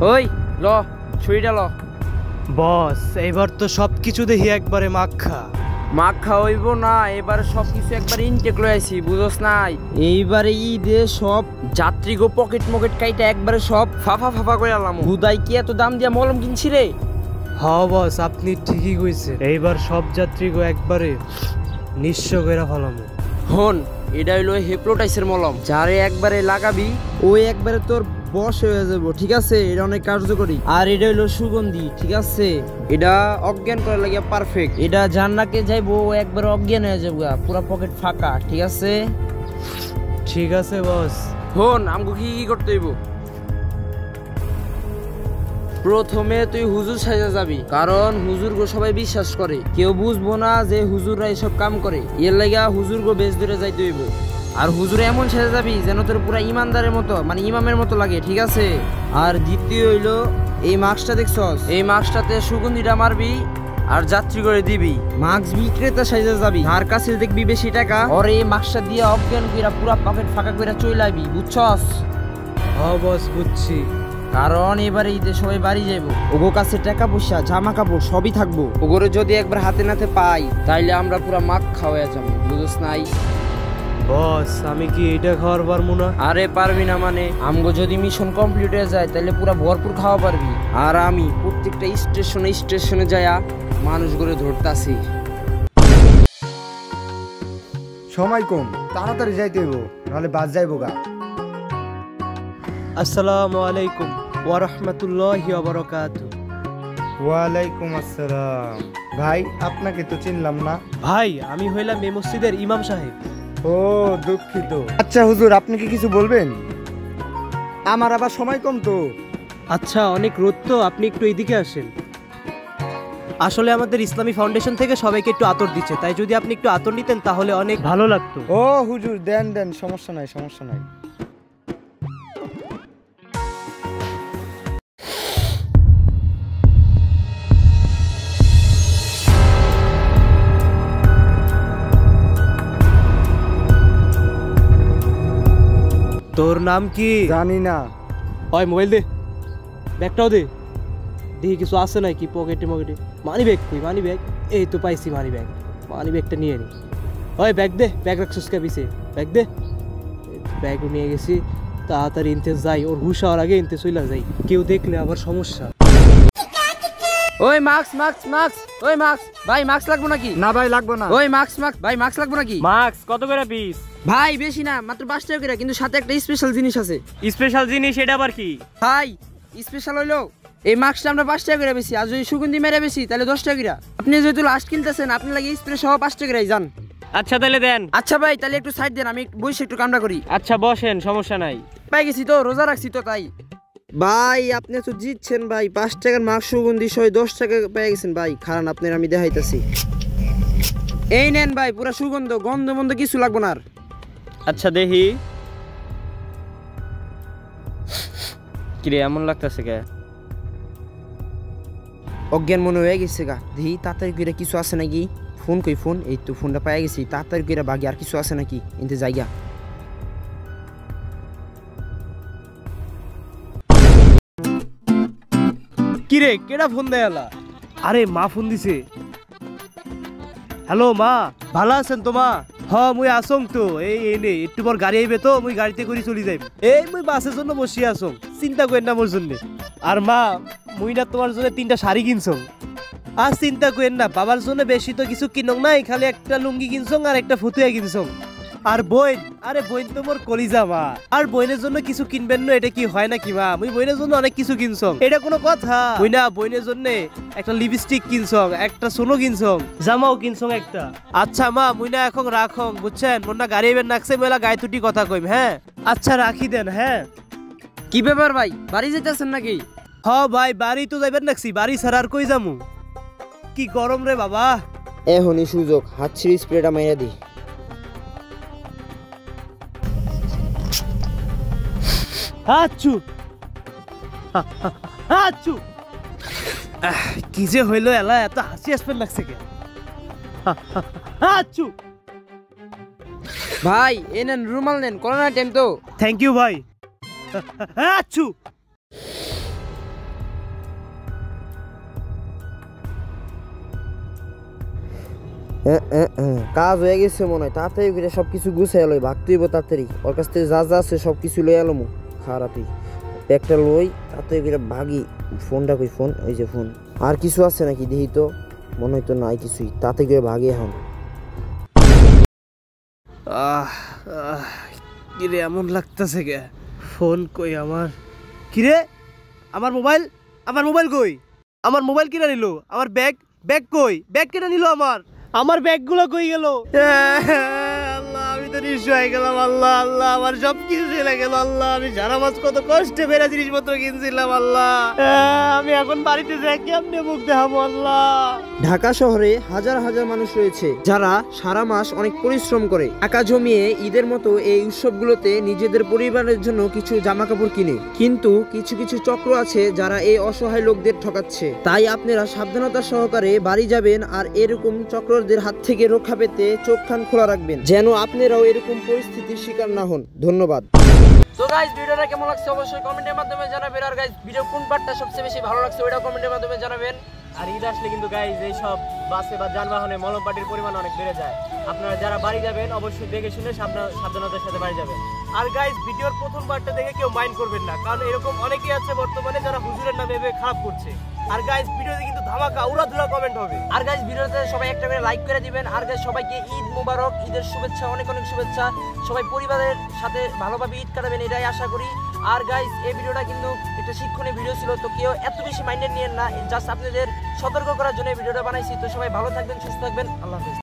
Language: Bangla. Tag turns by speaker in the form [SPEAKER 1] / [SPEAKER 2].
[SPEAKER 1] ওই ল ছুরিটা ল।
[SPEAKER 2] বস এবার তো সবকিছু দেখি একবারে
[SPEAKER 1] মাখা হইব না, এবারে সবকিছু একবার ইনটেক লইছি, বুঝোস নাই? এইবারে ঈদে সব যাত্রীগো পকেট মকেট কাইটা একবারে সব ফাফা ফাফা করে আলাম। হুদাই কি এত দাম দিয়া মলম কিনছি রে?
[SPEAKER 2] হ্যাঁ বস আপনি ঠিকই কইছেন, এইবার সব যাত্রীগো একবারে নিঃস্ব কইরা ফেলামু।
[SPEAKER 1] হন, এটা হইলো হেপ্লোটাইসের মলম, যারে একবারে লাগাবি ওই একবারে তোর বশ হয়ে যাব, ঠিক আছে? এটা অনেক কার্যকরী। আর এটা হইলো সুগন্ধি, ঠিক আছে? এটা অজ্ঞান করার লাগিয়া পারফেক্ট। এটা জান্নাকে যাইবো ও একবারে অজ্ঞান হয়ে যাবো, পুরা পকেট ফাঁকা, ঠিক আছে?
[SPEAKER 2] ঠিক আছে বস।
[SPEAKER 1] হন, আমগো কি কি করতে হইব? প্রথমে তুই হুজুর সাজা যাবি, কারণ হুজুর গো সবাই বিশ্বাস করে, কেউ বুঝবো না যে হুজুররা এসব কাম করে। এর লাগা হুজুর গো বেশ ধরে যাইতে হইব। আর হুজুরে এমন সাজা যাবি যেন তোর পুরা ইমানদারের মতো, মানে ইমামের মতো লাগে, ঠিক আছে? আর দ্বিতীয় হইলো এই মাস্কটা দেখছস, এই মাস্কটাতে সুগন্ধিটা মারবি আর যাত্রী করে দিবি। মাস্ক বিক্রেতা সাজা যাবি, তার কাছে দেখবি বেশি টাকা, আর এই মাস্কটা দিয়ে অজ্ঞান কইরা পুরা পকেট ফাঁকা কইরা চলে আইবি, বুঝছস?
[SPEAKER 2] হ্যাঁ বস বুঝছি।
[SPEAKER 1] কারণ এবারে ঈদে সবাই বাড়ি যাইবো, ওগো কাছে টাকা পয়সা জামা কাপড় সবই থাকবো। ওগোরে যদি একবার হাতে নাতে পাই তাইলে আমরা পুরা মাখ খাওয়া যাবো, বুঝছ নাই?
[SPEAKER 2] বস আমি কি এটা খাওয়ার পারবো না?
[SPEAKER 1] আরে পারবি না মানে? আমগো যদি মিশন কমপ্লিট হয়ে যায় তাহলে পুরা ভরপুর খাওয়া পারবি। আর আমি প্রত্যেকটা স্টেশনে স্টেশনে যায়া মানুষ গড়ে ধরতাছি।
[SPEAKER 3] সময় কম, তাড়াতাড়ি যাইতে হইব, নাহলে বাস যাইব গা।
[SPEAKER 2] আসসালামু আলাইকুম ওয়া রাহমাতুল্লাহি ওয়া বারাকাতুহু।
[SPEAKER 3] ওয়ালাইকুম আসসালাম। ভাই আপনাকে তো চিনলাম না।
[SPEAKER 2] ভাই আমি হইলাম এই মসজিদের ইমাম সাহেব।
[SPEAKER 3] ও দুঃখিত। আচ্ছা হুজুর, আপনি কি কিছু বলবেন? আমার আবার সময় কম তো।
[SPEAKER 2] আচ্ছা অনেক রোদ তো, আপনি একটু এইদিকে আসেন। আসলে আমাদের ইসলামী ফাউন্ডেশন থেকে সবাইকে একটু আতর দিচ্ছে, তাই যদি আপনি একটু আতর নিতেন তাহলে অনেক ভালো লাগতো।
[SPEAKER 3] ও হুজুর দেন দেন, সমস্যা নাই সমস্যা নাই।
[SPEAKER 2] তোর নাম কি?
[SPEAKER 3] জানি না।
[SPEAKER 2] ওই মোবাইল দে, ব্যাগটাও দে, দেখি কিছু আছে নাকি পকেটে মকেটে। মানি ব্যাগ কই? মানি ব্যাগ এই তো পাইছি, মানি ব্যাগ। মানি ব্যাগটা নিয়ে নি। ওই ব্যাগ দে, ব্যাগ রাখছিস কে পিছে? ব্যাগ দে। ব্যাগও নিয়ে গেছি, তাড়াতাড়ি ইনতে যাই, ওর হুশ হওয়ার আগে ইনতে চলে যাই, কেউ দেখলে আবার সমস্যা।
[SPEAKER 1] ওই মাস্ক মাস্ক মাস্ক, ওই মাস্ক ভাই, মাস্ক লাগবো নাকি?
[SPEAKER 3] না ভাই লাগবো না।
[SPEAKER 1] ওই মাস্ক মাস্ক ভাই, মাস্ক লাগবো নাকি?
[SPEAKER 2] মাস্ক কত করে পিস?
[SPEAKER 1] ভাই বেশি না, মাত্র 5 টাকা করে, কিন্তু সাথে একটা স্পেশাল জিনিস আছে।
[SPEAKER 2] স্পেশাল জিনিস এটা আবার কি?
[SPEAKER 1] ভাই স্পেশাল হইলো এই মাস্কটা আমরা 5 টাকা করে বেশি, আর যদি সুগন্ধি মেরে বেশি তাহলে 10 টাকা করে। আপনি যেহেতু লাস্ট কিনতেছেন, আপনি লাগে স্প্রে সহ 5 টাকা করে যান।
[SPEAKER 2] আচ্ছা তাহলে দেন।
[SPEAKER 1] আচ্ছা ভাই, তাহলে একটু সাইড দেন, আমি বসে একটু কামটা করি।
[SPEAKER 2] আচ্ছা বসেন, সমস্যা নাই।
[SPEAKER 1] পাই গেছি তো, রোজা রাখছি তো তাই। ভাই আপনি তো জিতছেন ভাই, 5 টাকার মাস্ক সুগন্ধি সহ 10 টাকা পেয়ে গেছেন ভাই। খারান আপনার আমি দেখাইতাছি, এই নেন ভাই, পুরা সুগন্ধ, গন্ধ মন্ধ কিছু লাগবো না আর।
[SPEAKER 2] আচ্ছা দেখি, কিরে এমন লাগতেছে কে?
[SPEAKER 1] অজ্ঞান মনে হয়ে গেছে গা, দেখি তাড়াতাড়ি করে কিছু আছে নাকি। ফোন কই ফোন? এই তো ফোনটা পাই গেছি, তাড়াতাড়ি করে বাকি আর কিছু আছে নাকি এতে জায়গা।
[SPEAKER 2] কিরে কেডা ফোন দেয়ালা? আরে মা ফোন দিছে। হ্যালো মা, ভালো আছেন তো মা? হ্যাঁ মুই আসং তো, এই নে একটু পর গাড়ি আইবে তো, মুই গাড়িতে করে চলে যাইব। এই মুই বাসের জন্য বসি আসং, চিন্তা করেন না মোর জন্য। আর মা মুই না তোমার জন্য 3টা শাড়ি কিনছং। আর চিন্তা করেন না, বাবার জন্য বেশি তো কিছু কিনং নাই, খালি একটা লুঙ্গি কিনছং আর একটা ফতুয়া কিনছং। আর বইন, আরে বইন তো মোর কলিজা মা। আর বইনের জন্য কিছু কিনবেন না, এটা কি হয় নাকি মা? মুই বইনের জন্য অনেক কিছু কিনছং, এটা কোনো কথা? মুই না বইনের জন্য একটা লিপস্টিক কিনছং, একটা সোনো কিনছং, জামাও কিনছং একটা। আচ্ছা মা মুই না এখন রাখং, বুঝছেন? মোর না গাড়ি এবার নাকছে, মেলা গায়ে তুটি কথা কইম। হ্যাঁ আচ্ছা রাখি দেন। হ্যাঁ
[SPEAKER 1] কি ব্যাপার ভাই, বাড়ি যেতেছেন নাকি?
[SPEAKER 2] হ্যাঁ ভাই বাড়ি তো যাইবেন নাকছি, বাড়ি ছাড়া আর কই যামু? কি গরম রে বাবা।
[SPEAKER 1] এখনই সুযোগ, হাত ছিঁড়ে স্প্রেটা মাইরা দি।
[SPEAKER 2] আচ্ছু আচ্ছু, কি যে হইলো এলা, এত হাসি আসবেন লাগছে কে? আচ্ছু
[SPEAKER 1] ভাই এ নেন রুমাল নেন, করোনা টাইম তো।
[SPEAKER 2] থ্যাংক ইউ ভাই। আচ্ছু
[SPEAKER 1] কাজ হয়ে গেছে মনে হয়, তাড়াতাড়ি করে সবকিছু গুছাই লই, ভাগতে হইব তাড়াতাড়ি। ওর কাছ থেকে যা যা আছে সবকিছু লই আলমু। খারাপই ব্যাগটা লই, তাড়াতাড়ি করে ভাগি। ফোনটা কই? ফোন ওই যে ফোন। আর কিছু আছে নাকি দেখি তো, মনে হয় তো নাই কিছুই। তাড়াতাড়ি করে ভাগি এখন।
[SPEAKER 2] কিরে এমন লাগতেছে কে? ফোন কই আমার? কিরে আমার মোবাইল? আমার মোবাইল কই? আমার মোবাইল কিনে নিল? আমার ব্যাগ? ব্যাগ কই? ব্যাগ কিনে নিল আমার ব্যাগগুলো কই গেল? আল্লাহ, আমি তো নিঃস্ব হয়ে গেলাম। আল্লাহ আল্লাহ, আমার সব কিছু চলে গেল। আল্লাহ, আমি সারা মাস কত কষ্টে বেড়া জিনিসপত্র কিনছিলাম। আল্লাহ, আমি এখন বাড়িতে যাই কেমনে মুখ দেখাবো? আল্লাহ।
[SPEAKER 1] ঢাকা শহরে হাজার হাজার মানুষ রয়েছে যারা সারা মাস অনেক পরিশ্রম করে টাকা জমিয়ে ঈদের মতো এই উৎসবগুলোতে নিজেদের পরিবারের জন্য কিছু জামা কাপড় কিনে, কিন্তু কিছু কিছু চক্র আছে যারা এই অসহায় লোকদের ঠকাচ্ছে। তাই আপনারা সাবধানতা সহকারে বাড়ি যাবেন আর এরকম চক্রদের হাত থেকে রক্ষা পেতে চোখ কান খোলা রাখবেন, যেন আপনারাও এরকম পরিস্থিতির শিকার না হন। ধন্যবাদ। তো গাইস, ভিডিওটা কেমন লাগছে অবশ্যই কমেন্টের মাধ্যমে জানাবেন। আর গাইস, ভিডিও কোন পার্টটা সবচেয়ে বেশি ভালো লাগছে ওইটা কমেন্টের মাধ্যমে জানাবেন।
[SPEAKER 2] আর ঈদ আসলে কিন্তু গাইজ এই সব বাসে বা যানবাহনে মলম পাটির পরিমাণ অনেক বেড়ে যায়। আপনারা যারা বাড়ি যাবেন অবশ্যই দেখে শুনে সাবধানতার সাথে বাড়ি যাবেন। আর গাইজ, ভিডিওর প্রথম পার্টটা দেখে কেউ মাইন্ড করবেন না, কারণ এরকম অনেকেই আছে বর্তমানে যারা হুজুরের নামে এভাবে খারাপ করছে। আর গাইজ, ভিডিওতে কিন্তু ধামাকা উড়াধুরা কমেন্ট হবে।
[SPEAKER 1] আর গাইস, ভিডিওতে সবাই একটা করে লাইক করে দিবেন। আর গাইস, সবাইকে ঈদ মোবারক, ঈদের শুভেচ্ছা, অনেক অনেক শুভেচ্ছা। সবাই পরিবারের সাথে ভালোভাবে ঈদ কাটাবেন এটাই আশা করি। আর গাইস, এই ভিডিওটা কিন্তু একটা শিক্ষণীয় ভিডিও ছিল, তো কেউ এত বেশি মাইন্ডেড নিয়েন না, জাস্ট আপনাদের সতর্ক করার জন্য এই ভিডিওটা বানাইছি। তো সবাই ভালো থাকবেন, সুস্থ থাকবেন, আল্লাহ হাফেজ।